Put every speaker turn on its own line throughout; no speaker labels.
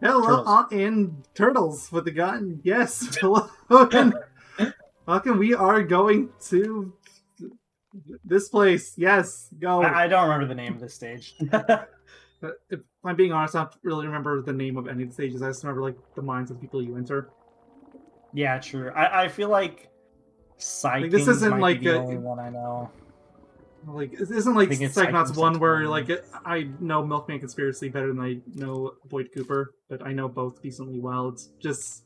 Hello,
Turtles.
and Turtles with the gun. Yes, hello, and welcome. We are going to this place. Yes, go.
I don't remember the name of this stage.
If I'm being honest, I don't really remember the name of any of the stages. I just remember like the minds of the people you enter.
Yeah, true. I feel like
Like this
Psychings
isn't
might be
like
the only one I know.
this isn't like
I think it's
Psychonauts
Psyching
1 where
6.
like I know Milkman Conspiracy better than I know Boyd Cooper, but I know both decently well. It's just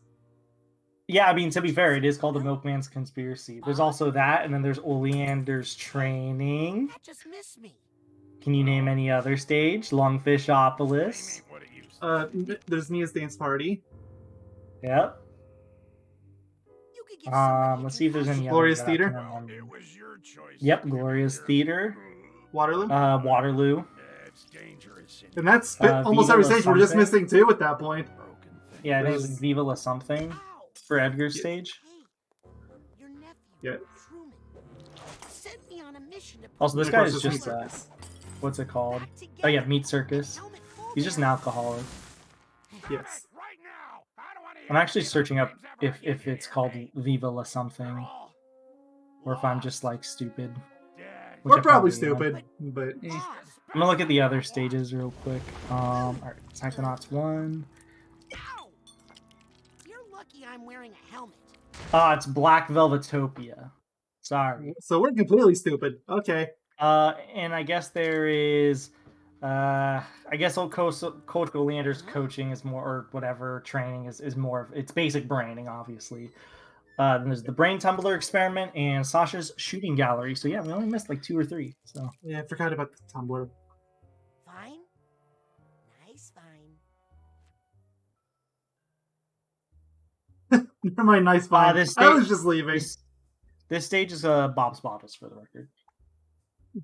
Yeah, I mean, to be fair, it is called the Milkman's Conspiracy. There's also that, and then there's Oleander's Training.
That just missed me.
Can you name any other stage? Longfishopolis.
there's Mia's Dance Party.
Yep.
You could give somebody a
Let's see if there's any
concussion.
Glorious
others that I
Theater?
can remember.
It was your choice.
Yep, Glorious Theater.
Waterloo.
Waterloo.
It's dangerous.
And that's almost
Viva
every
La
stage we're just
something?
missing too at that point.
broken thing.
Yeah, I think
There's-
it's Viva La something
Ow!
for Edgar's
Yeah.
stage.
Hey, your nephew,
Yeah.
Truman, sent me on a mission to
Also, this
Of
guy
course,
is
it's
just,
Meat Circus.
what's it called?
back
Oh yeah,
together.
Meat Circus.
Helmet full
He's just an
now.
alcoholic.
Yes.
Right now. I don't wanna hear
I'm actually
any
searching up
names ever
if
again,
it's
you
called
hear me?
Viva La
You're
something,
all
or if I'm just like stupid.
dead.
Which
We're
I
probably
am.
stupid, but
Ah,
I'm gonna look at the other stages real quick. Alright, Psychonauts 1.
ow! You're lucky I'm wearing a helmet.
It's Black Velvetopia. Sorry.
so we're completely stupid. Okay.
And I guess there is, I guess old Coach Oleander's coaching is more, or whatever, training is more of, it's basic braining, obviously. Then there's the Brain Tumbler Experiment and Sasha's Shooting Gallery. So yeah, we only missed like 2 or 3. So
Yeah, I forgot about the Tumblr.
Fine. Nice, fine.
Never mind, nice fine.
this
I was
stage-
just leaving.
this stage is Bob's Bottles, for the record.
Do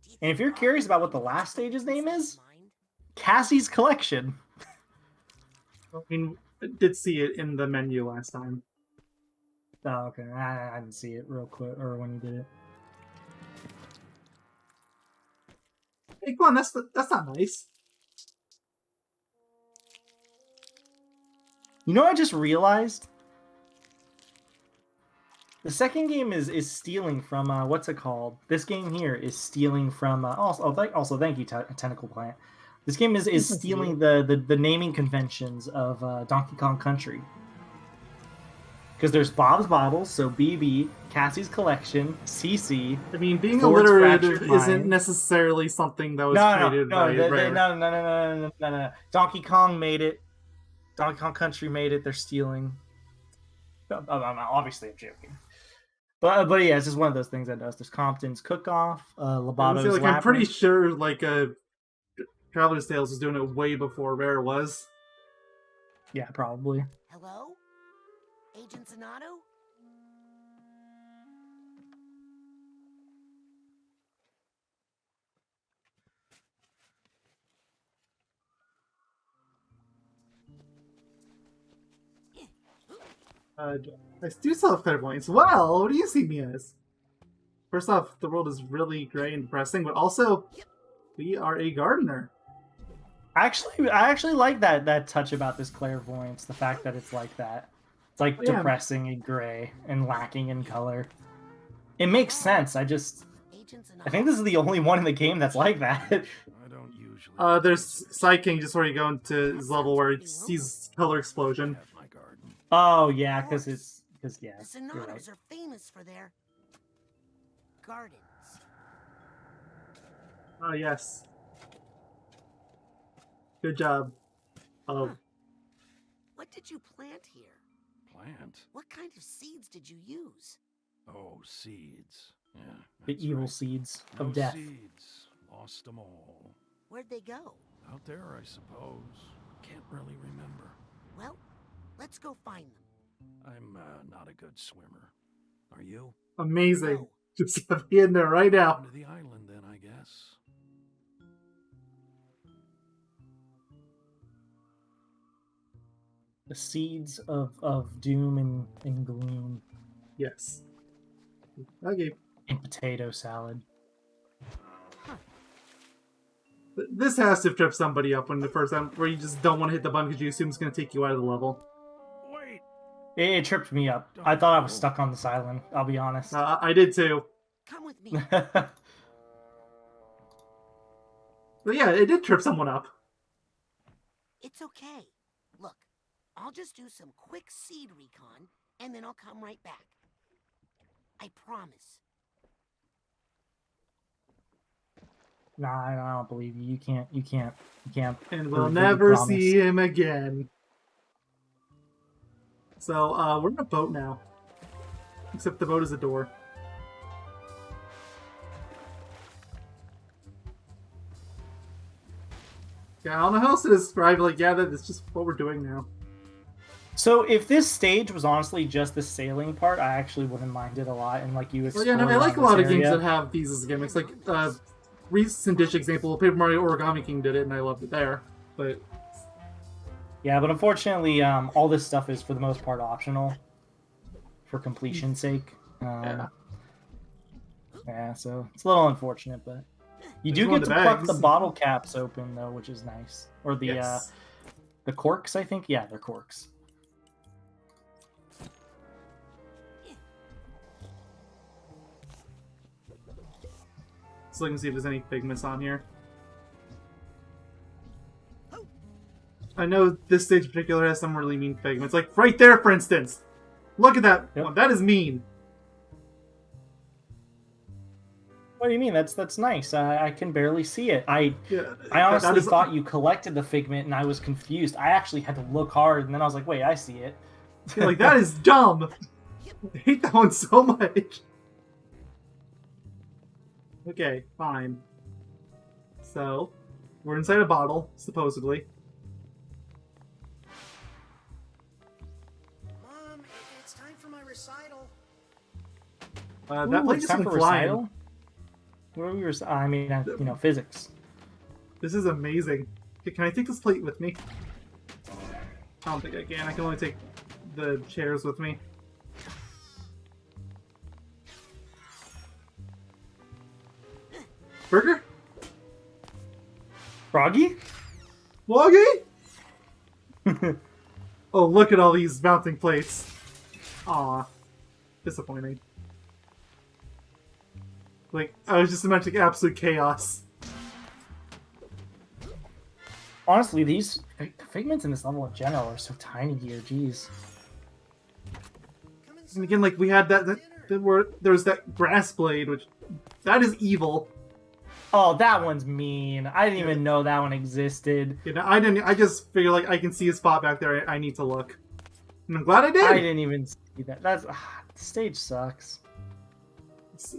you
And if
think
you're
Bob
curious about what
would
the last
something
stage's name
inside
is,
his mind?
Cassie's Collection.
I mean, I did see it in the menu last time.
Oh, okay. I didn't see it real quick, or when you did it.
Hey, come on, that's not nice.
You know what I just realized? The second game is stealing from what's it called? This game here is stealing from also thank you Tentacle Plant. This game is stealing the naming conventions of Donkey Kong Country. Because there's Bob's Bottles, so BB, Cassie's Collection, CC.
I mean, being
Ford's
alliterative
Fractured Mind.
isn't necessarily something that was
No,
created by Rare.
no. Donkey Kong made it. Donkey Kong Country made it. They're stealing. Obviously, I'm joking. But yeah, it's just one of those things that does. There's Compton's Cook-Off,
I
Lobato's
feel like I'm pretty
Labyrinth.
sure like Traveler's Tales was doing it way before Rare was.
Yeah, probably.
Hello? Agent Zanato?
I do still have clairvoyance. Well, what do you see me as? First off, the world is really gray and depressing, but also, we are a gardener.
I actually like that touch about this clairvoyance. The fact that it's like that. It's like
Yeah.
depressing and gray and lacking in color. It makes sense.
Agent Zanato?
I think this is the only one in the game that's like that.
I don't usually.
There's Psyking, just where you go into his level where he sees color explosion.
have my garden.
Oh yeah, because
The
you're
Zanatos
right.
are famous for their gardens.
Oh, yes. Good job. Oh,
What did you plant here?
Plant.
What kind of seeds did you use?
Oh, seeds. Yeah.
The
that's
evil
right.
seeds
No
of death.
Seeds. Lost them all.
Where'd they go?
Out there, I suppose. Can't really remember.
Well, let's go find them.
I'm not a good swimmer. Are you?
amazing.
No.
Just be in there right now.
Down to the island, then, I guess.
The seeds of doom and gloom
Yes. Okay.
in potato salad.
This has to have tripped somebody up when the first time, where you just don't want to hit the button because you assume it's going to take you out of the level.
Wait.
It tripped me up. I thought I was stuck on this island, I'll be honest.
I did too.
Come with me.
But yeah, it did trip someone up.
It's okay. Look, I'll just do some quick seed recon, and then I'll come right back. I promise.
Nah, I don't believe you. You can't.
And we'll
prove what you
never
promised.
see him again. So, we're in a boat now. Except the boat is a door. Yeah, I don't know how else to describe it. Like, yeah, that's just what we're doing now.
So if this stage was honestly just the sailing part, I actually wouldn't mind it a lot. And like you
Well,
explore
yeah, no, I like a
around
lot
this
of games
area.
that have these as gimmicks. Like, recent-ish example, Paper Mario Origami King did it, and I loved it there. But
Yeah, but unfortunately, all this stuff is for the most part optional for completion's sake. Yeah, so it's a little unfortunate, but you do
There's one
get
of
to
the
pluck
bags.
the bottle caps open though, which is nice. Or the
yes.
the corks, I think. Yeah, they're corks.
So I can see if there's any figments on here. I know this stage in particular has some really mean figments. Like, right there, for instance! Look at that!
Yep.
One. That is mean!
What do you mean? That's nice. I can barely see it. I
Yeah,
honestly
that is-
thought you collected the figment, and I was confused. I actually had to look hard, and then I was like, "Wait, I see it."
Yeah, like, that is dumb! I hate that one so much! Okay, fine. So, we're inside a bottle, supposedly.
Mom, it's time for my recital.
That
Ooh,
plate
it's
just
time
went
for
flying.
recital? What are we I mean, physics.
This is amazing. Okay, can I take this plate with me? I don't think I can. I can only take the chairs with me. Burger?
Froggy?
Woggy? Oh, look at all these bouncing plates. Aw. Disappointing. Like, I was just imagining absolute chaos.
Honestly, these figments in this level in general are so tiny here. Jeez.
Come
And
inside
again, like, we had where there was that grass blade, which, that is evil.
Oh, that one's mean. I didn't even know that one existed.
You know, I just figured, like, I can see a spot back there, I need to look. And I'm glad I did!
I didn't even see that. The stage sucks.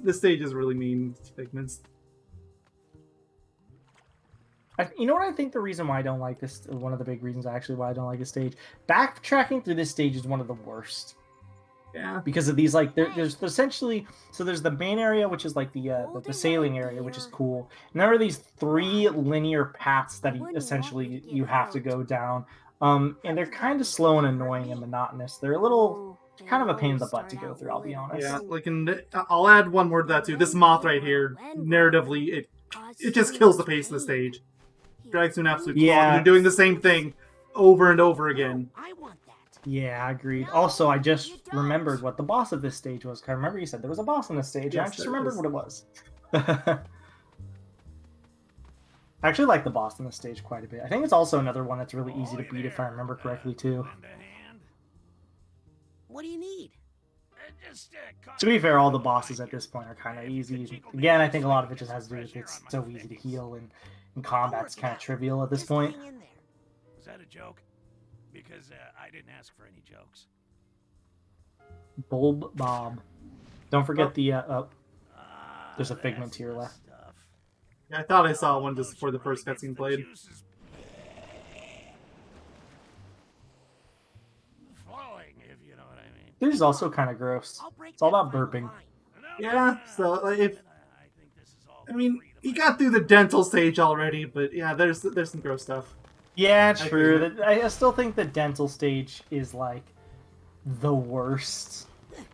This stage is really mean to figments.
You know what I think the reason why I don't like this, one of the big reasons actually why I don't like this stage, backtracking through this stage is one of the worst.
Yeah.
Because of these, like, there's essentially, so there's the main area, which is like the sailing area, which is cool. And there are these 3 linear paths that essentially you have to go down. And they're kind of slow and annoying and monotonous. They're a little, kind of a pain in the butt to go through, I'll be honest.
Yeah, like, I'll add one word to that too. This moth right here, narratively, it just kills the pace of the stage. Drags to an absolute
Yeah.
claw. You're doing the same thing over and over again.
I want that.
Yeah, agreed. Also, I just remembered what the boss of this stage was. 'Cause I remember you said there was a boss on this stage, and I
Yes,
just
there
remembered
is.
what it was. I actually like the boss on this stage quite a bit. I think it's also another one that's really easy to beat if I remember correctly, too.
Lend a hand?
What do you need?
To be fair, all the bosses at this point are kind of easy. Again, I think a lot of it just has to do with it's so easy to heal, and combat's kind of trivial at this
Just
point.
hang in there.
Was that a joke? Because I didn't ask for any jokes.
Bulb Bob. Don't forget
Oh.
the
Ah,
There's a figment
that's
to your
the
left.
stuff.
Yeah, I thought I saw one just before the first cutscene played.
Juices flowing, if you know what I mean.
This is also kind of gross.
I'll break
It's all
that
about
final
burping.
line.
Yeah, so if
I think this is all
I mean,
freedom.
you got through the dental stage already, but yeah, there's some gross stuff.
Yeah,
I
true.
agree.
I still think the dental stage is like the worst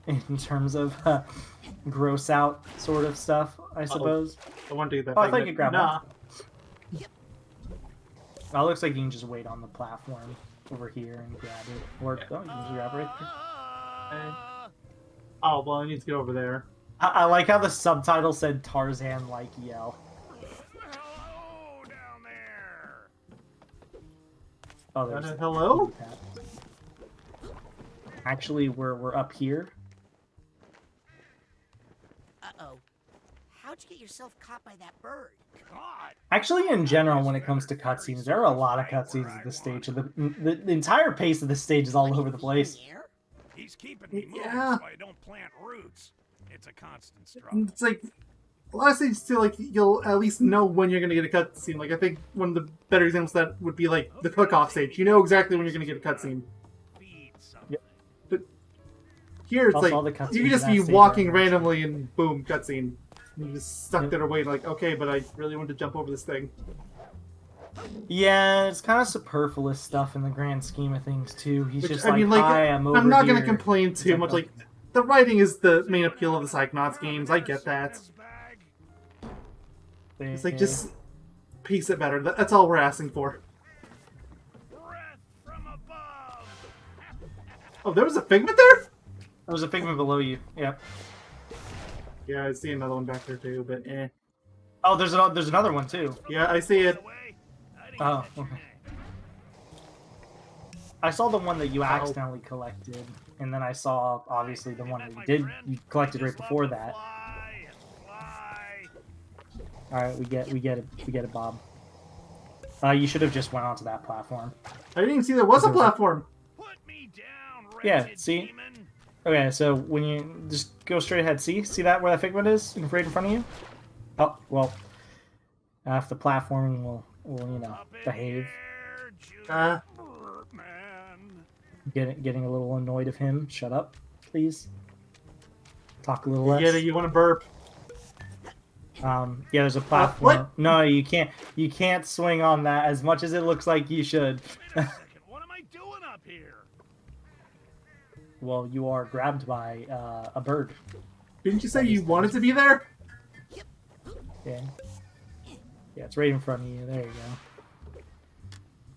in terms of gross out sort of stuff, I suppose.
I want to get that.
Oh, I thought
pigment.
you could grab
Nah.
Oh, it looks like you can just wait on the platform over here and grab it. Or, oh, you can just grab it right there.
Okay. Oh, well, I need to get over there.
I like how the subtitle said Tarzan-like yell.
Hello down there.
Oh, there's
hello?
Actually, we're up here.
Uh-oh. How'd you get yourself caught by that bird?
God.
Actually, in general, when it comes to cutscenes, there are a lot of cutscenes at this stage. The entire pace of the stage is all
What are
over
you
the
eating
place.
there?
He's keeping me moving
Yeah.
so I don't plant roots. It's a constant struggle.
It's like, a lot of stages too, like, you'll at least know when you're going to get a cutscene. Like, I think one of the better examples of that would be, like, the cook-off stage. You know exactly when you're going to get a cutscene.
Feed something.
But here, it's
Also,
like,
all the cutscenes
you can just
in
be
that stage
walking
are-
randomly and boom, cutscene. You just stuck
Yep.
there waiting, like, okay, but I really want to jump over this thing.
Yeah, it's kind of superfluous stuff in the grand scheme of things too. He's
Which,
just
I
like,
mean, like,
"Hi, I'm over
I'm not going to
here."
complain too
like,
much. Like, the writing is the main appeal of the Psychonauts games. I get that.
This bag.
It's like, just piece it better. That's all we're asking for.
Breath from above.
Oh, there was a figment there?
There was a figment below you. Yep.
Yeah, I see another one back there too, but eh.
Oh, there's another one too.
Yeah, I see it.
By the way, I didn't
Oh,
catch your
okay.
name.
I saw the one that you accidentally collected, and then I saw obviously the one that you collected right before that.
Fly and fly.
All right, we get it, Bob. You should have just went onto that platform.
I didn't even see there was a
There was a-
platform.
Put me down,
Yeah,
wretched
see?
demon.
Okay, so when you just go straight ahead, see that where that figment is, right in front of you. Oh well, if the platforming will
Up in
behave.
here, Juice
Uh.
Burp, man.
Getting a little annoyed of him. Shut up, please. Talk a little
You
less.
get it, you want to burp.
Yeah, there's a platform.
what?
No, you can't. You can't swing on that as much as it looks like you should.
Wait a second. What am I doing up here?
Well, you are grabbed by a bird.
Didn't you say you wanted to be there?
Yeah. Yeah, it's right in front of you. There you go.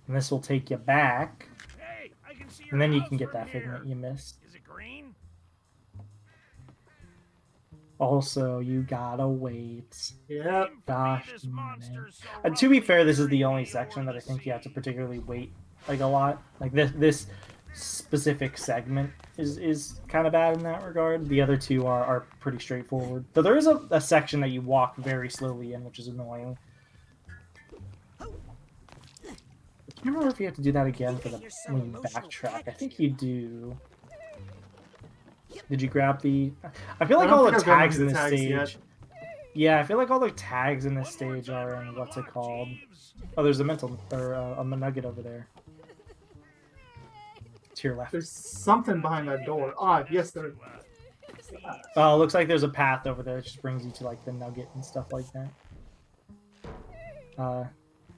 And this will take you back,
Hey, I can see your
and then you
house
can get
from
that
here.
figment you missed.
Is it green?
Also, you gotta wait.
Yeah.
Aim for me,
Gosh,
this
man.
monster's so
To be
rough,
fair, this is the
dirty
only
or
section that I
the
think you have to
sea.
particularly wait like a lot. Like this specific segment is kind of bad in that regard. The other two are pretty straightforward. Though there is a section that you walk very slowly in, which is annoying. I can't remember if you have to do that again for the when you backtrack. I think you do. Did you grab the? I feel
I
like
don't
all the
think I've gotten
tags
to
in
the
this
tags
stage.
yet.
Yeah, I feel like all the tags in this
One more
stage
time
are
around
in
the
what's it
block,
called?
Jeeves.
Oh, there's a mental or a nugget over there. To your left.
There's something behind that door. Ah, yes, there.
Oh, looks like there's a path over there that just brings you to like the nugget and stuff like that. Yeah,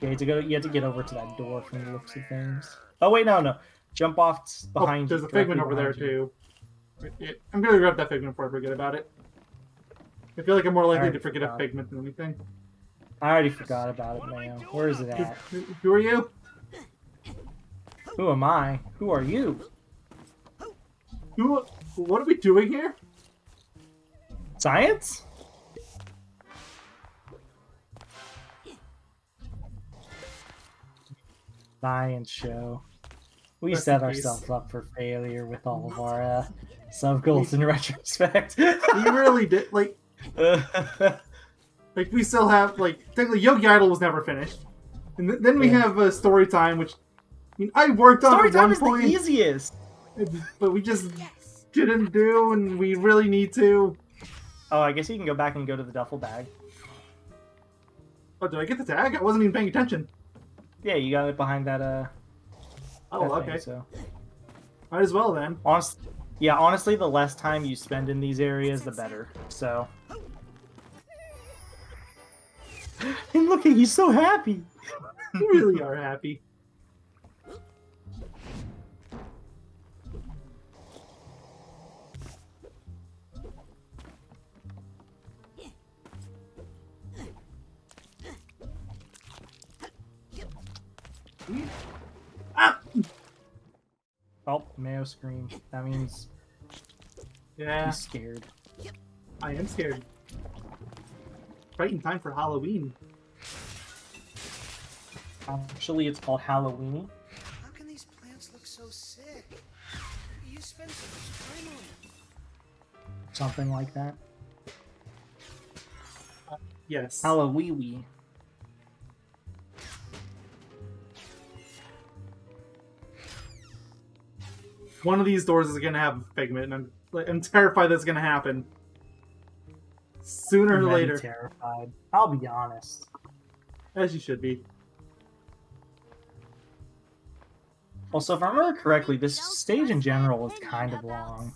you have to go. You have to get over to that door from the looks of things. Oh wait, no. Jump off behind
Oh,
you.
there's a figment
directly
over there
behind you.
too. Yeah, I'm gonna grab that figment before I forget about it. I feel like I'm more likely
Alright,
to forget a
forgot.
figment than anything.
I already forgot about it, Mayo. Where is it at?
Who are you?
Who am I? Who are you?
Who? What are we doing here?
Science? Science show. We
Rest
set
in peace.
ourselves up for failure with all of our sub goals in retrospect.
We really did. Like we still have technically Yogaidr was never finished, and then we
Yeah.
have story time, which I mean I worked on
Story
at
time
one
is the
point,
easiest.
but we just
Yes.
didn't do, and we really need to.
Oh, I guess you can go back and go to the duffel bag.
Oh, did I get the tag? I wasn't even paying attention.
Yeah, you got it behind that
Oh,
that
okay.
thing, so
Might as well then.
honestly, the less time you spend in these areas, the better. So. And look at he's so happy.
We really are happy. Ah!
Oh, Mayo scream. That means
Yeah,
he's scared.
I am scared. Right in time for Halloween.
Actually, it's called Halloween.
How can these plants look so sick? You spend so much time on them.
Something like that.
Yes.
Halloween.
One of these doors is gonna have a figment, and I'm terrified that's gonna happen. Sooner or
I'm
later.
terrified. I'll be honest.
As you should be.
Also, if I remember correctly, this stage in general is kind of long.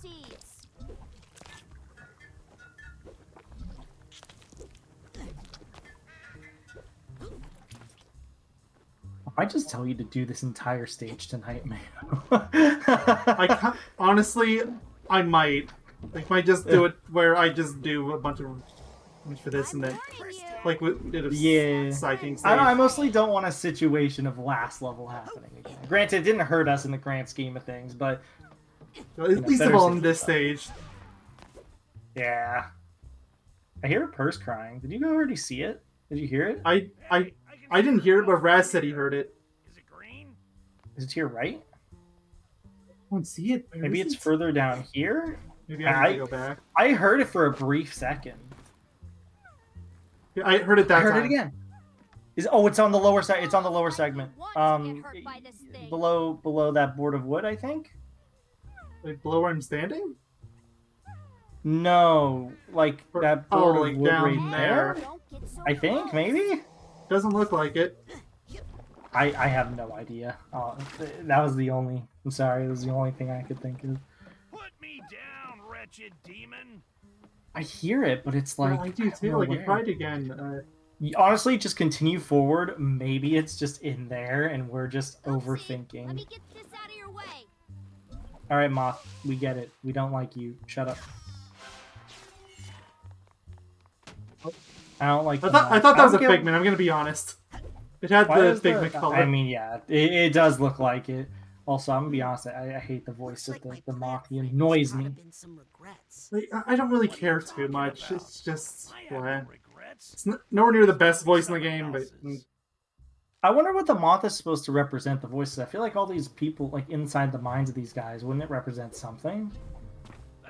I just tell you to do this entire stage tonight, man.
Honestly, I might. Like, might just do it where I just do a bunch of for this and then, like we did a Psyching stage.
I mostly don't want a situation of last level happening again. Granted, it didn't hurt us in the grand scheme of things, but
Well, at least of all in this stage.
Yeah. I hear a purse crying. Did you already see it? Did you hear it?
I didn't hear it, but Raz said he heard it.
Is it green?
Is it to your right?
I don't see it. Where
Maybe
is
it's
it?
further down here?
Maybe I need to go back.
I heard it for a brief second.
Yeah, I heard it that
I heard
time.
it again. It's on the lower side. It's on the lower segment. Below that board of wood, I think.
Like below where I'm standing?
No, like that board
like
of wood
down
right there. I think maybe.
Doesn't look like it.
I have no idea. That was the only. I'm sorry. It was the only thing I could think of.
Put me down, wretched demon.
I hear it, but it's like
Well, I do too. Like, you tried again.
You honestly, just continue forward. Maybe it's just in there, and we're just overthinking.
Let me get this out of your way.
All right, Moth. We get it. We don't like you. Shut up. I don't like.
I thought that was a figment. I'm gonna be honest. It had the figment color.
I mean, yeah, it does look like it. Also, I'm gonna be honest. I hate the voice of the Moth. He annoys me.
Like, I don't really care too much. It's just
I have no regrets.
it's nowhere near the best voice in the game, but
I wonder what the Moth is supposed to represent. The voices. I feel like all these people, like inside the minds of these guys, wouldn't it represent something?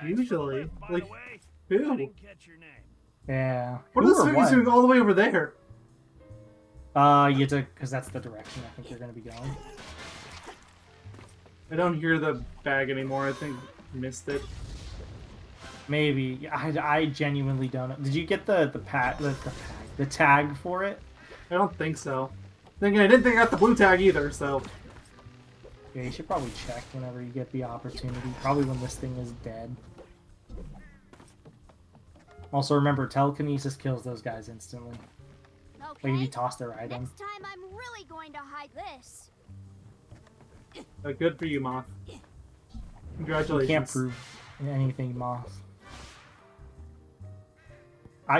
Thanks for the
Usually.
lift, by
Like,
the way. I
who?
didn't catch your name.
Yeah.
What are
Who
those
or
figures doing all the way over there?
You have to, because that's the direction I think you're gonna be going.
I don't hear the bag anymore. I think I missed it.
Maybe. I genuinely don't know. Did you get the tag for it?
I don't think so. Thinking I didn't think I got the blue tag either. So
Yeah, you should probably check whenever you get the opportunity. Probably when this thing is dead. Also, remember, telekinesis kills those guys instantly. Like if you
Okay.
toss their item.
Next time, I'm really going to hide this.
good for you, Moth.
You
Congratulations.
can't prove anything, Moth.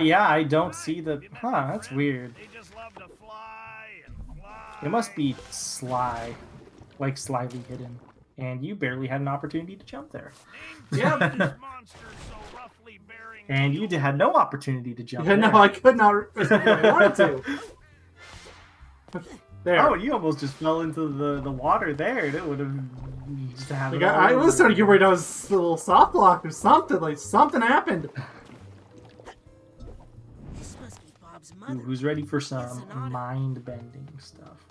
Yeah, I don't see the... Huh, that's weird.
They just love to fly and fly.
It must be sly. Like, slyly hidden. And you barely had an opportunity to jump there.
Yeah.
And you had no opportunity to jump
Yeah,
there.
no, I could not. I wanted to. There.
Oh, you almost just fell into the water there. It would have just happened.
Like, I was starting to get worried I was a little soft blocked or something. Like, something happened.
This must be Bob's
Ooh,
mother.
who's ready for
It's
some
an auto.
mind-bending stuff?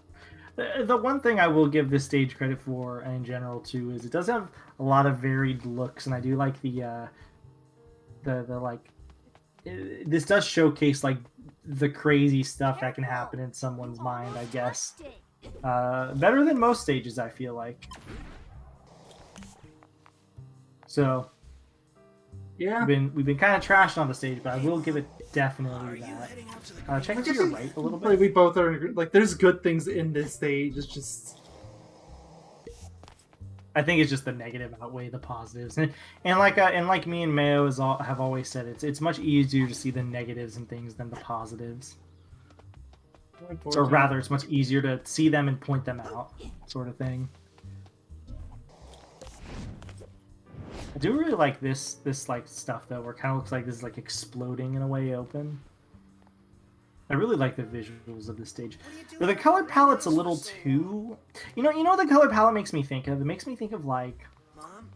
The one thing I will give this stage credit for, and in general too, is it does have a lot of varied looks, and I do like the like. This does showcase like the crazy stuff that can happen in someone's mind, I guess. Better than most stages, I feel like. So
Yeah.
we've been kind of trashed on the stage, but I will give it definitely that. Check to your right a little
Like,
bit.
we both are like, there's good things in this stage. It's just
I think it's just the negative outweigh the positives, and like me and Mayo have always said, it's much easier to see the negatives in things than the positives. Or rather, it's much easier to see them and point them out, sort of thing. I do really like this like stuff though, where it kind of looks like this is like exploding in a way open. I really like the visuals of this stage. But the color palette's a little too... You know what the color palette makes me think of? It makes me think of like...
Mom?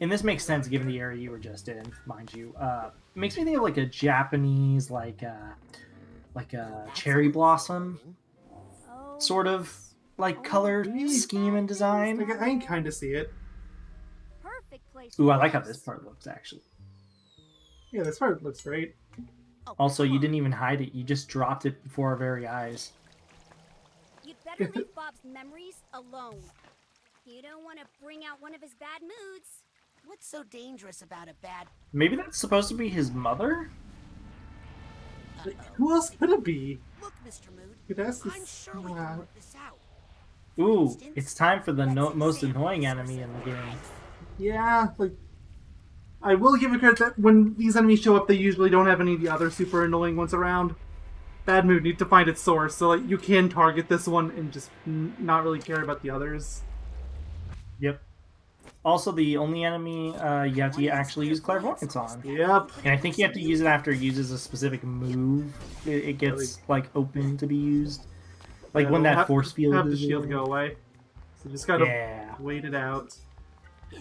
And this makes sense given the area you were just in, mind you. It makes me think of like a Japanese, like a cherry blossom
Oh,
sort of like color scheme and design.
Like, I can kind of see it.
perfect place.
Ooh,
for
I like how
this.
this part looks actually.
Yeah, this part looks great.
Oh,
Also,
come
you
on.
didn't even hide it. You just dropped it before our very eyes.
You'd better leave Bob's memories alone. You don't want to bring out one of his bad moods.
What's so dangerous about a bad...
Maybe that's supposed to be his mother?
Like, who else could it be?
Look, Mr. Mood,
Could ask
I'm
this.
sure we can work this out.
Ooh, it's time for the most annoying enemy in the game.
Yeah, like, I will give it credit that when these enemies show up, they usually don't have any of the other super annoying ones around. Bad Mood needs to find its source, so like you can target this one and just not really care about the others.
Yep. Also, the only enemy you have to actually use clairvoyance on.
Yep.
And I think you have to use it after it uses a specific move. It gets like open to be used, like when that force field
have the
is
shield
in.
go away. So just gotta
Yeah.
wait it out.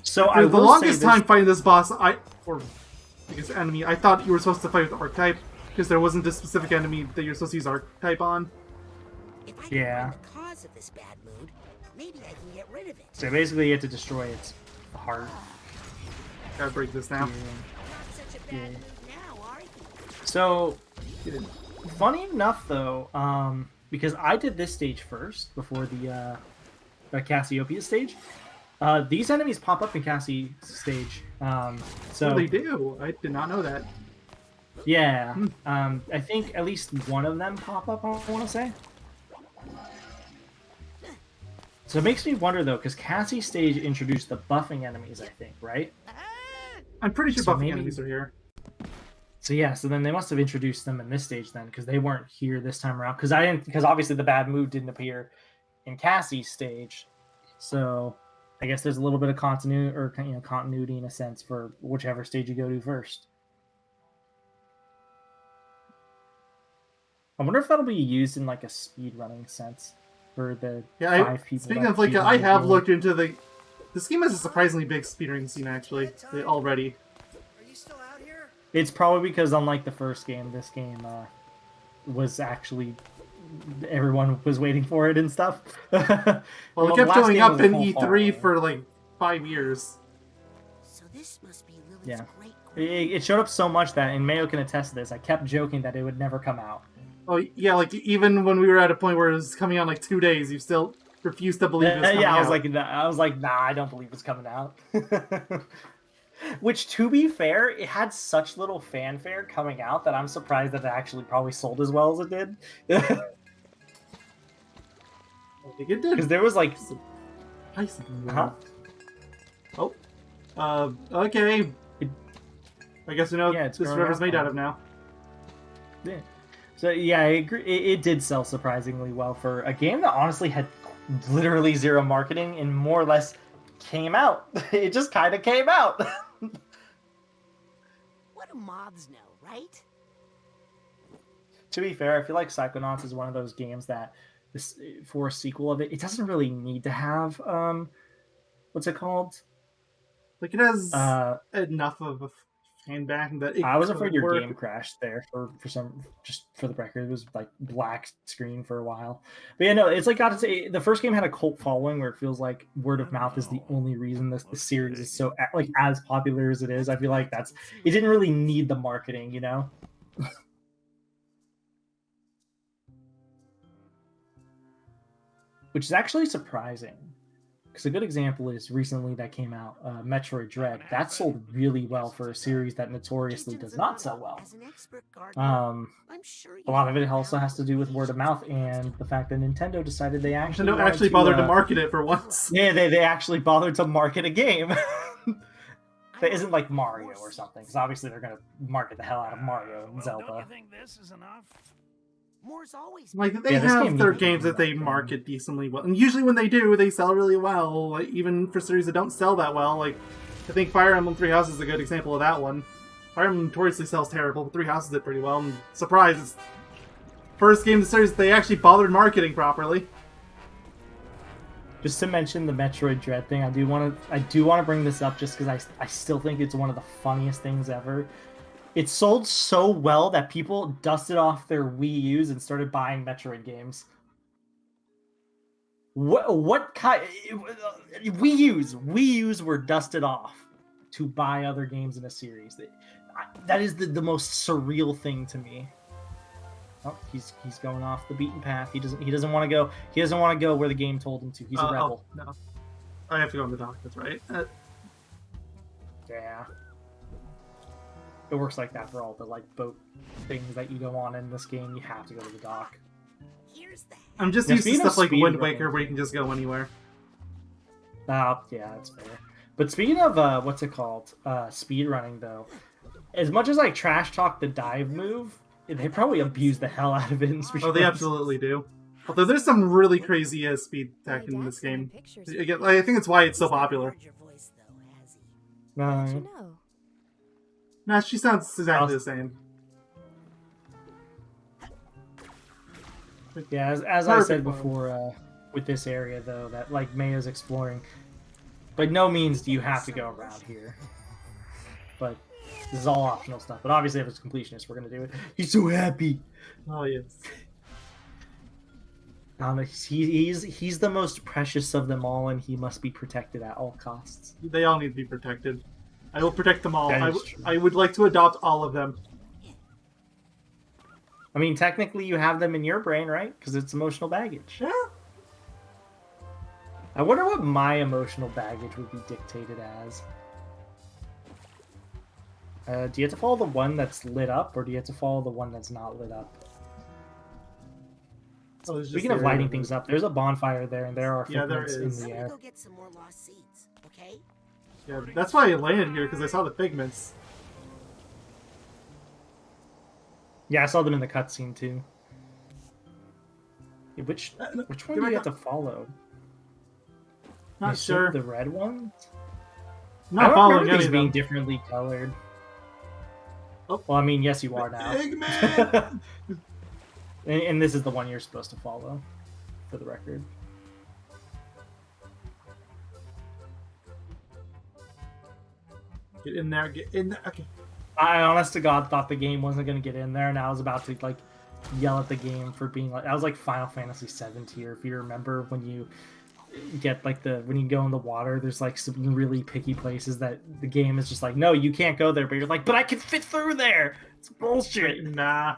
So
For
I
the
will
longest
say
time fighting this boss, I guess enemy, I thought you were supposed to fight with Archetype because there wasn't a specific enemy that you're supposed to use Archetype on.
If I can
Yeah.
find the cause of this bad mood, maybe I can get rid of it.
So basically, you have to destroy its heart.
Gotta break this now.
Not such a bad mood now, are you?
So, funny enough, though, because I did this stage first before the Cassiopeia stage. These enemies pop up in Cassie stage. So
Oh, they do. I did not know that.
yeah, I think at least one of them pop up. I want to say. So it makes me wonder though, because Cassie stage introduced the buffing enemies, I think, right?
I'm pretty sure
So
buffing
maybe-
enemies are here.
So yeah, so then they must have introduced them in this stage then, because they weren't here this time around. Because obviously the bad mood didn't appear in Cassie's stage. So I guess there's a little bit of continuity, or continuity in a sense for whichever stage you go to first. I wonder if that'll be used in like a speed running sense for the
Yeah,
five people.
speaking
that
of like,
speedrun
I
the
have
game.
looked into this game has a surprisingly big speedrunning scene actually already.
Are you still out here?
It's probably because unlike the first game, this game was actually everyone was waiting for it and stuff.
Well, it
the
kept
last
showing
game
up
was a
in
full
E3
following.
for like 5 years.
So this must be Lily's
Yeah.
great
It showed up so much that, and Mayo can attest to this, I kept joking that it would never come out.
Oh yeah, like even when we were at a point where it was coming out in like 2 days, you still refused to believe it was coming
Yeah,
out.
I was like, nah, I don't believe it's coming out. Which, to be fair, it had such little fanfare coming out that I'm surprised that it actually probably sold as well as it did.
I think it did.
Because there was like,
Nice.
huh?
Oh. Okay. I guess we know
Yeah, it's
this
growing
river's
up
made
now.
out of now.
Yeah. So yeah, I agree. It did sell surprisingly well for a game that honestly had literally zero marketing and more or less came out. It just kind of came out.
What do moths know, right?
To be fair, I feel like Psychonauts is one of those games that this, for a sequel of it, it doesn't really need to have what's it called?
Like it has
Uh,
enough of a fan backing that it
I was
could
afraid your
work.
game crashed there for some, just for the record. It was like black screen for a while. But yeah, no, it's like, got to say, the first game had a cult following where it feels like word of mouth is the only reason this the series is so like as popular as it is. I feel like it didn't really need the marketing, you know? Which is actually surprising. Because a good example is recently that came out, Metroid Dread. That sold really well for a series that notoriously does not sell well.
As an expert gardener,
Um,
I'm sure
a lot of it also has to do with word of mouth and the fact that Nintendo decided they actually
Nintendo
wanted
actually
to,
bothered to market it for once.
Yeah, they actually bothered to market a game that isn't like Mario or something. Because obviously they're gonna market the hell out of Mario and
Well,
Zelda.
don't you think this is enough?
More's always
Like they
Yeah, this
have
game
their
needs to be
games that they
like,
market decently well, and usually when they do, they sell really well. Like, even for series that don't sell that well, like I think Fire Emblem Three Houses is a good example of that one. Fire Emblem notoriously sells terrible, but Three Houses did pretty well. And surprise, it's first game of the series they actually bothered marketing properly.
Just to mention the Metroid Dread thing, I do want to bring this up just because I still think it's one of the funniest things ever. It sold so well that people dusted off their Wii U's and started buying Metroid games. What kind? Wii U's were dusted off to buy other games in a series. That is the most surreal thing to me. Oh, he's going off the beaten path. He doesn't want to go. He doesn't want to go where the game told him to. He's a rebel.
Oh, no, I have to go on the dock. That's right.
Yeah. It works like that for all the like boat things that you go on in this game. You have to go to the dock.
Here's the
I'm just
Yeah,
used to
speaking of
stuff like
speed
Wind
running-
Waker where you can just go anywhere.
Yeah, that's fair. But speaking of what's it called? Speed running though. As much as I trash talk the dive move, they probably abuse the hell out of it in speed.
Oh, they absolutely do. Although there's some really crazy speed tech in this game. Again, I think it's why it's so popular.
Heard your voice, though, has he?
How'd you
No.
know?
Nah, she sounds exactly the same.
Yeah, as I
Perfect
said
one.
before, with this area though, that like Maya's exploring. By no means do you have to go around here. But this is all optional stuff. But obviously, if it's completionist, we're gonna do it. He's so happy.
Oh yes.
He's the most precious of them all, and he must be protected at all costs.
They all need to be protected. I will protect them all.
That is true.
I would like to adopt all of them.
I mean, technically, you have them in your brain, right? Because it's emotional baggage.
Yeah.
I wonder what my emotional baggage would be dictated as. Do you have to follow the one that's lit up, or do you have to follow the one that's not lit up?
Oh, it's just
Speaking of
there.
lighting things up, there's a bonfire there, and there are
Yeah, there
footprints
is.
in
I'm
the
gonna
air.
go get some more lost seeds, okay?
Yeah, that's why I landed here, because I saw the pigments.
Yeah, I saw them in the cutscene too. Yeah, which one
Here
do
I
you
go.
have to follow? I
Not
assume
sure.
The red ones? I
Not
don't
following
remember
any
these
of
being
them.
differently colored.
Oh.
Well, I mean, yes, you are now.
Pigment!
And this is the one you're supposed to follow, for the record.
Get in there, get in there. Okay.
I honest to God thought the game wasn't going to get in there, and I was about to like yell at the game for being like, I was like Final Fantasy VII tier. If you remember when you get like when you go in the water, there's like some really picky places that the game is just like, no, you can't go there, but you're like, but I can fit through there. It's bullshit.
Nah.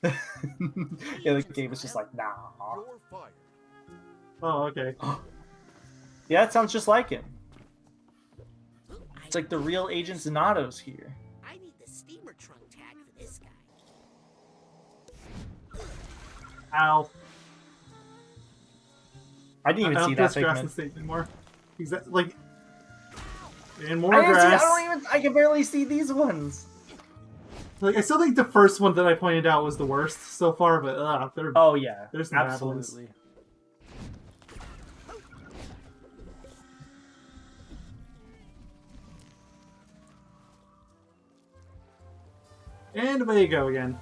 Yeah, the game is just like, nah.
Oh, okay.
Yeah, it sounds just like it. It's like the real Agent Zanato's here.
I need the steamer trunk tag for this guy.
Ow.
I didn't even
I
see
don't
that
feel grass in
figment.
the state anymore. Like, and more
I didn't see,
grass.
I can barely see these ones.
Like, I still think the first one that I pointed out was the worst so far, but they're
Oh yeah,
There's some bad ones.
absolutely.
And away you go again.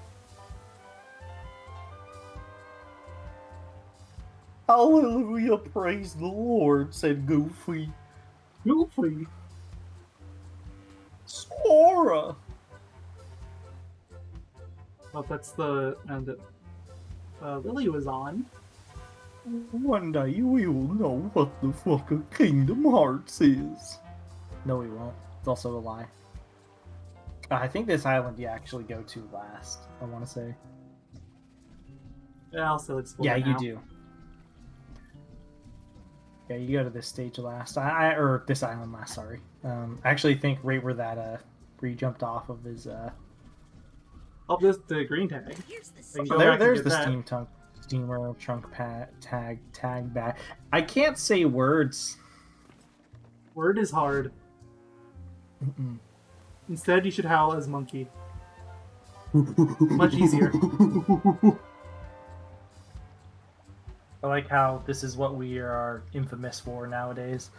Hallelujah, praise the Lord, said Goofy.
Goofy.
Sora!
Well, that's the end that Lily was on.
One day we will know what the fuck a Kingdom Hearts is. No, we won't. It's also a lie. I think this island you actually go to last, I want to say.
Yeah, I'll still explore
Yeah,
now.
you do. Yeah, you go to this stage last. Or this island last, sorry. I actually think right where that, where you jumped off of is,
Oh, there's the green tag.
Here's the
Then
seed.
go back and
there's
get
the
that.
steamer trunk tag bag. I can't say words.
Word is hard.
Mm-mm.
Instead, you should howl as monkey. Much easier.
I like how this is what we are infamous for nowadays.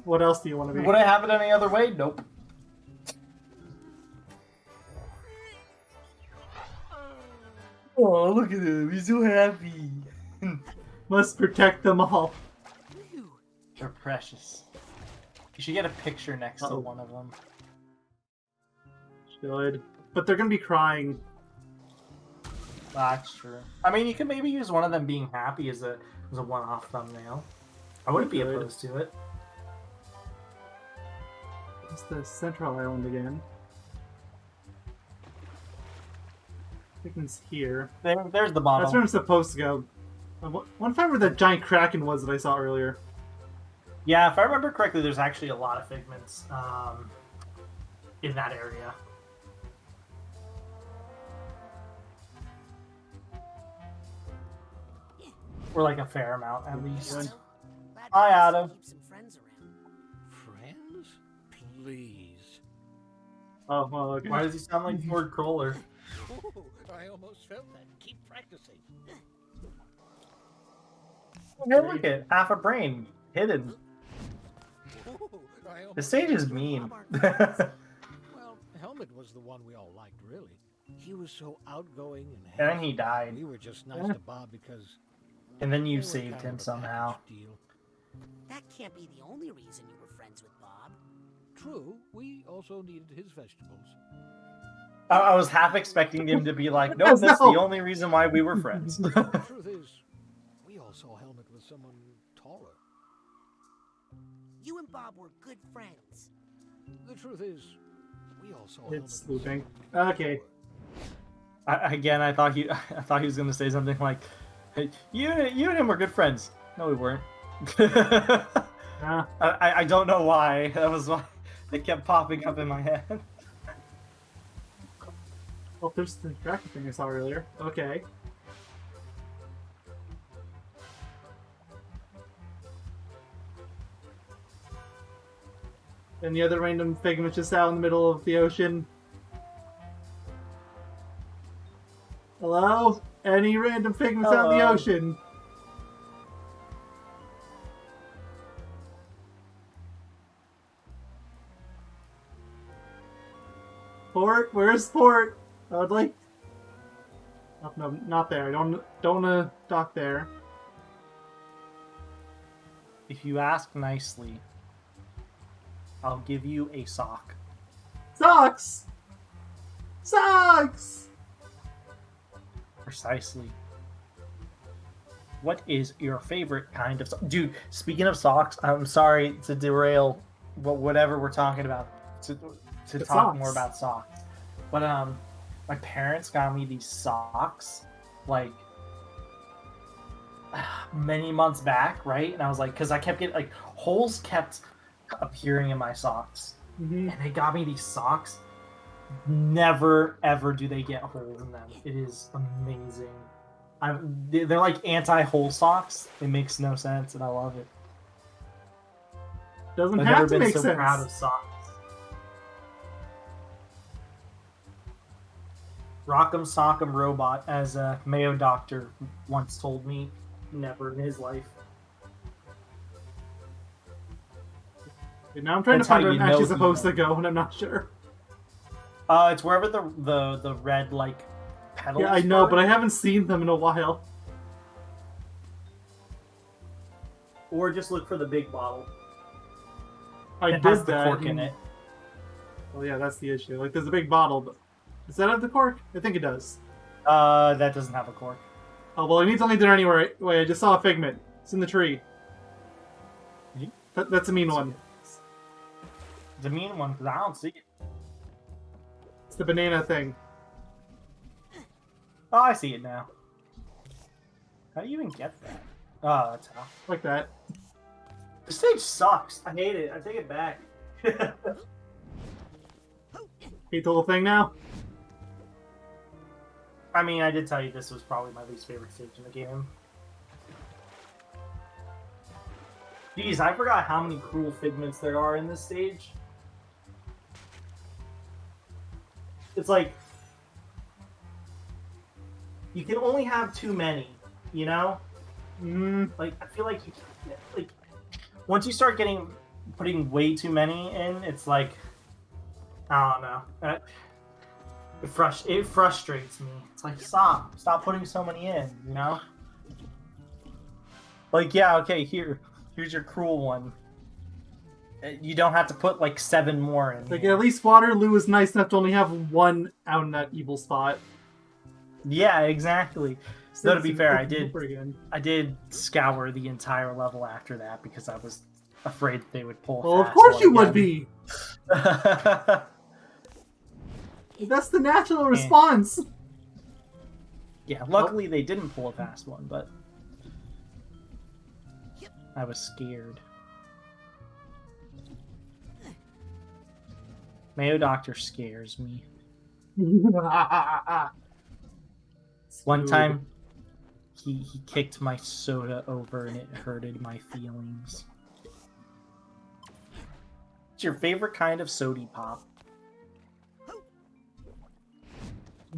What else do you want to be?
Would I have it any other way? Nope. Oh, look at him. He's so happy.
Must protect them all.
They're precious. You should get a picture next to one of them.
Should. But they're gonna be crying.
That's true. I mean, you could maybe use one of them being happy as a one-off thumbnail. I wouldn't be opposed to it.
It's the central island again. I think it's here.
There's the bottom.
That's where I'm supposed to go. I want to find where that giant kraken was that I saw earlier.
Yeah, if I remember correctly, there's actually a lot of figments in that area. Or like a fair amount, at least.
Glad
Hi,
Boss
Adam.
keeps some friends around.
Friends? Please.
Oh, well, okay.
Why does he sound like Lord Kohler?
Ooh, I almost felt that. Keep practicing.
Hey, look at half a brain hidden.
Ooh, I almost
The stage is
felt
mean.
Well, Helmet was the one we all liked, really. He was so outgoing and
And then
happy.
he died.
We were just nice to Bob because
And then
they
you
were
saved
kind
him
of a
somehow.
package deal.
That can't be the only reason you were friends with Bob.
True, we also needed his vegetables.
I was half expecting him to be like, no,
Yes,
that's
no.
the only reason why we were friends.
The truth is, we all saw Helmet with someone taller.
You and Bob were good friends.
The truth is, we all saw
It's
Helmet with
looping.
someone
Okay.
Again, I thought he was going to say something like, hey, you and him were good friends. No, we weren't.
Ah,
I don't know why. That was why it kept popping up in my head.
well, there's the kraken thing I saw earlier. Okay. And the other random figment just out in the middle of the ocean. Hello? Any random figments out in the
Hello.
ocean? Port? Where's Port? I would like... Oh, no, not there. I don't wanna dock there.
If you ask nicely, I'll give you a sock.
Socks! Socks!
Precisely. What is your favorite kind of sock? Dude, speaking of socks, I'm sorry to derail whatever we're talking about to
The
talk
socks.
more about socks. But my parents got me these socks like many months back, right? And I was like, because I kept getting like holes kept appearing in my socks.
Mm-hmm.
And they got me these socks. Never ever do they get holes in them. It is amazing. They're like anti-hole socks. It makes no sense, and I love it.
Doesn't
I've
have
never
to
been
make
so
sense.
proud of socks. Rock'em Sock'em Robot, as a Mayo doctor once told me, never in his life.
Okay, now I'm trying
That's
to find
how
where
you
I'm
know
actually
you
supposed
know.
to go, and I'm not sure.
It's wherever the red like pedals.
Yeah, I know,
are.
but I haven't seen them in a while.
Or just look for the big bottle.
I
It
did
has the
that.
cork in
and-
it.
Well, yeah, that's the issue. Like, there's a big bottle, but does that have the cork? I think it does.
That doesn't have a cork.
Oh well, it needs only there anyway. Wait, I just saw a figment. It's in the tree.
Mhm.
That's a mean one.
It's a mean one because I don't see it.
It's the banana thing.
Oh, I see it now. How do you even get that? Oh, that's how.
Like that.
The stage sucks. I hate it. I take it back.
Hate the whole thing now?
I mean, I did tell you this was probably my least favorite stage in the game. Jeez, I forgot how many cruel figments there are in this stage. it's like you can only have too many, you know? Like I feel like once you start putting way too many in, it's like I don't know. It frustrates me. It's like stop putting so many in, you know? Like yeah, okay, here's your cruel one. You don't have to put like 7 more in.
Like
here.
at least Waterloo is nice enough to only have one out in that evil spot.
Yeah, exactly. Though to be fair, I
Again.
did scour the entire level after that because I was afraid they would pull.
Well, of
fast
course
one
you would
again.
be. That's the natural response.
Yeah, luckily they didn't pull a fast one, but I was scared. Mayo Doctor scares me. One time, he kicked my soda over and it hurted my feelings. What's your favorite kind of sody pop?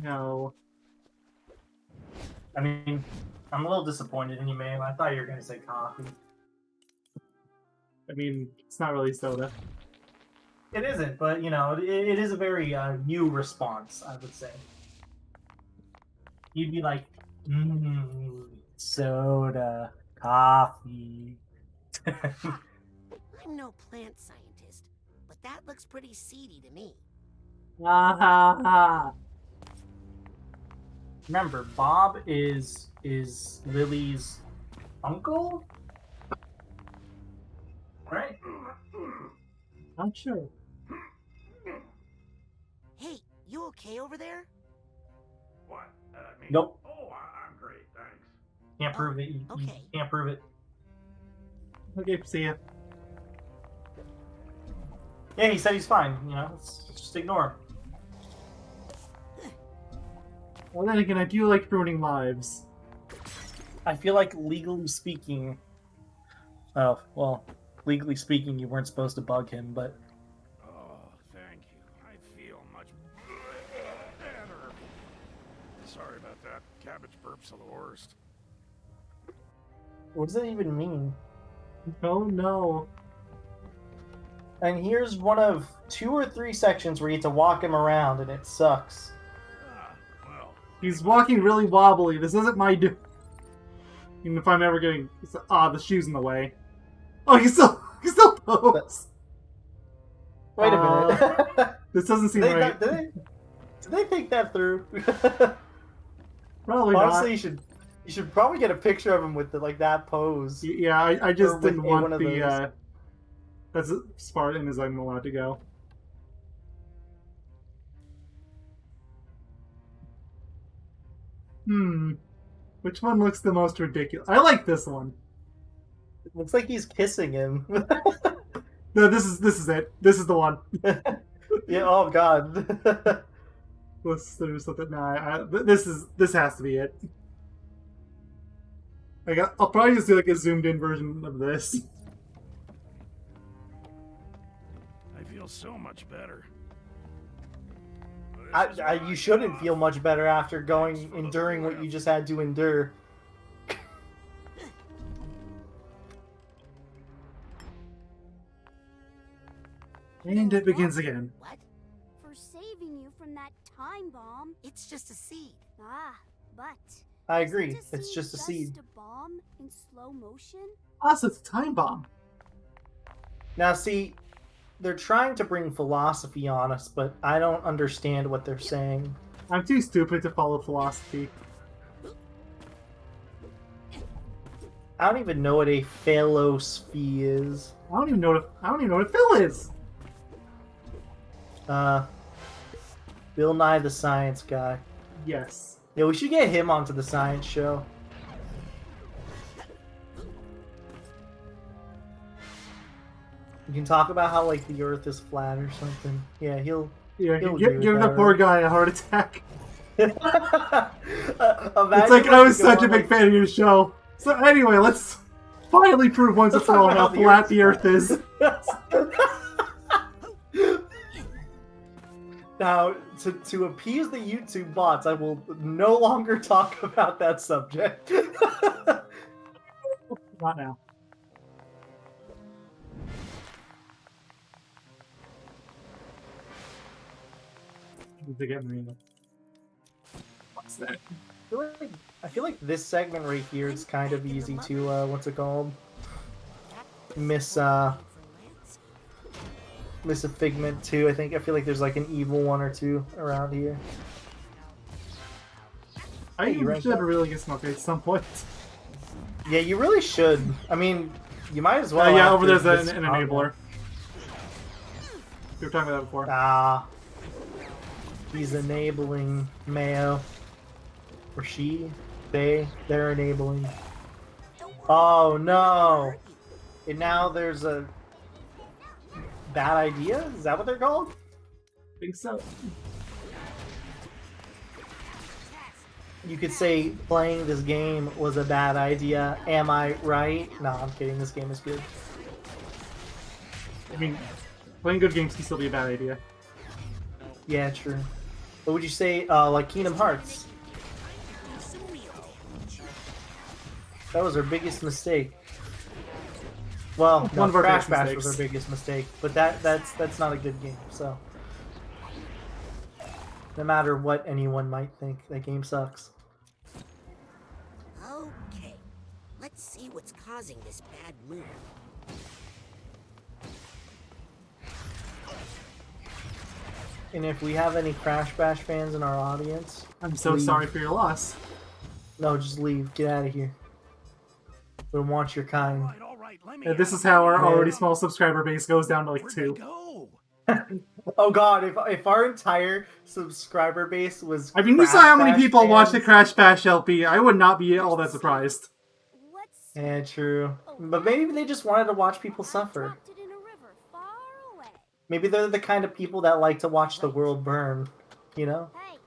No.
I mean, I'm a little disappointed in you, Mayo. I thought you were going to say coffee.
I mean, it's not really soda.
It isn't, but, you know, it is a very new response, I would say. You'd be like, soda, coffee.
I'm no plant scientist, but that looks pretty seedy to me.
Ha ha ha.
Remember, Bob is Lily's uncle? Right?
Not sure.
Hey, you okay over there?
What? Me?
Nope.
Oh, I'm great, thanks.
Can't prove it. You
okay.
can't prove it.
Okay, see ya.
Yeah, he said he's fine. You know, let's just ignore him.
Well, then again, I do like ruining lives.
I feel like legally speaking... Oh, well, legally speaking, you weren't supposed to bug him, but...
Oh, thank you. I feel much better. Sorry about that. Cabbage burps are the worst.
What does that even mean?
Oh no.
And here's one of 2 or 3 sections where you have to walk him around, and it sucks.
Well,
He's walking really wobbly. This isn't my do. Even if I'm ever getting... the shoe's in the way. Oh, he's still pose.
Wait a minute.
This doesn't seem right.
Did they think that through?
Probably
Honestly,
not.
you should probably get a picture of him with like that pose.
Yeah, I
Or
just
with
didn't
one
want
of
the...
those.
That's as far in as I'm allowed to go. Which one looks the most ridiculous? I like this one.
It looks like he's kissing him.
No, this is it. This is the one.
Yeah. Oh God.
Let's do something. No, this has to be it. I'll probably just do like a zoomed in version of this.
I feel so much better.
You shouldn't feel much better after enduring what you just had to endure.
And it begins again.
What?
For saving you from that time bomb.
It's just a seed.
Ah, but...
I agree.
isn't
It's just a seed.
Just a bomb in slow motion?
Also, it's a time bomb.
Now, see, they're trying to bring philosophy on us, but I don't understand what they're saying.
I'm too stupid to follow philosophy.
I don't even know what a philosophy is.
I don't even know what a fill is.
Bill Nye the Science Guy.
Yes.
Yeah, we should get him onto the science show. You can talk about how like the Earth is flat or something. Yeah, he'll
Yeah,
agree
give
with
the
that,
poor
right?
guy a heart attack.
Imagine
It's like I was
going,
such a big
like,
fan of your show. So anyway, let's finally prove once and
Let's
for all
talk
how
about the
flat
Earth.
the Earth is.
Now, to appease the YouTube bots, I will no longer talk about that subject.
Not now. Need to get Marina. What's that?
I feel like this segment right here is kind of easy to, what's it called? Miss a Figment too. I feel like there's like an evil one or two around here.
I
you ranked
should
up?
really get some upgrades at some point.
Yeah, you really should. I mean, you might as well.
Yeah,
after
over there's
this
an enabler. We were talking about that before.
Ah, he's enabling Mayo, or she, they're enabling. Oh no! And now there's a bad idea. Is that what they're called?
I think so.
You could say playing this game was a bad idea. Am I right? No, I'm kidding. This game is good.
I mean, playing good games can still be a bad idea.
Yeah, true. What would you say, like Kingdom Hearts? That was our biggest mistake. Well, no,
One of our
Crash
biggest
Bash was
mistakes.
our biggest mistake, but that's not a good game. So, no matter what anyone might think, that game sucks.
Okay, let's see what's causing this bad mood.
And if we have any Crash Bash fans in our audience,
I'm so
leave.
sorry for your loss.
No, just leave. Get out of here. We don't want your kind.
All right, let me
This
out.
is how our already small subscriber base goes down to like
Where'd they
2.
go?
Oh god, if our entire subscriber base was
I mean, you
Crash
saw how many
Bash
people watched the
fans-
Crash Bash LP. I would not be all that surprised.
Let's
Yeah, true. But maybe they just wanted to watch people suffer.
dropped it in a river far away.
Maybe they're the kind of people that like to watch the world burn, you know?
Hey,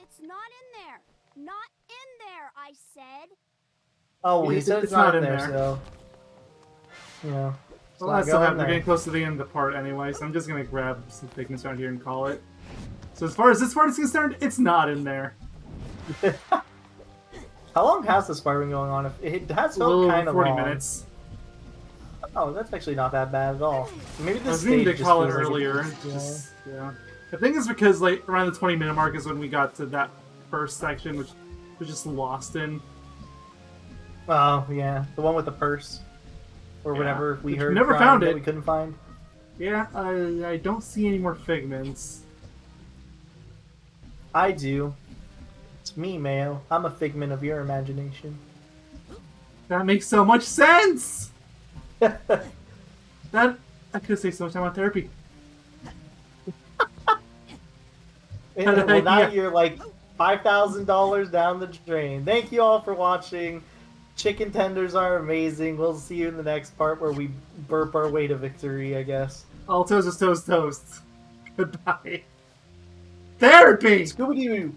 it's not in there. Not in there, I said.
Oh, well, he said it's not in there,
there.
so... You know. it's
Well,
not
that's still
going
happening. We're
there.
getting close to the end of the part anyway, so I'm just gonna grab some figments around here and call it. So as far as this part is concerned, it's not in there.
How long has this part been going on? It has
A little
felt
over
kind of
40
long.
minutes.
Oh, that's actually not that bad at all. Maybe
I
this
was meaning
stage
to
just
call it
feels like
earlier.
it's-
Just, yeah. I think it's because like around the 20-minute mark is when we got to that first section, which was just lost in.
Oh, yeah. The one with the purse. Or
Yeah.
whatever we
Which
heard
we never
crying
found
that
it.
we couldn't find.
Yeah, I don't see any more figments.
I do. It's me, Mayo. I'm a figment of your imagination.
That makes so much sense! That I could have saved so much time on therapy.
And well, now
Yeah.
you're like $5,000 down the drain. Thank you all for watching. Chicken tenders are amazing. We'll see you in the next part where we burp our way to victory, I guess.
All toast is toast toast. Goodbye. Therapy!
Scooby-Doo!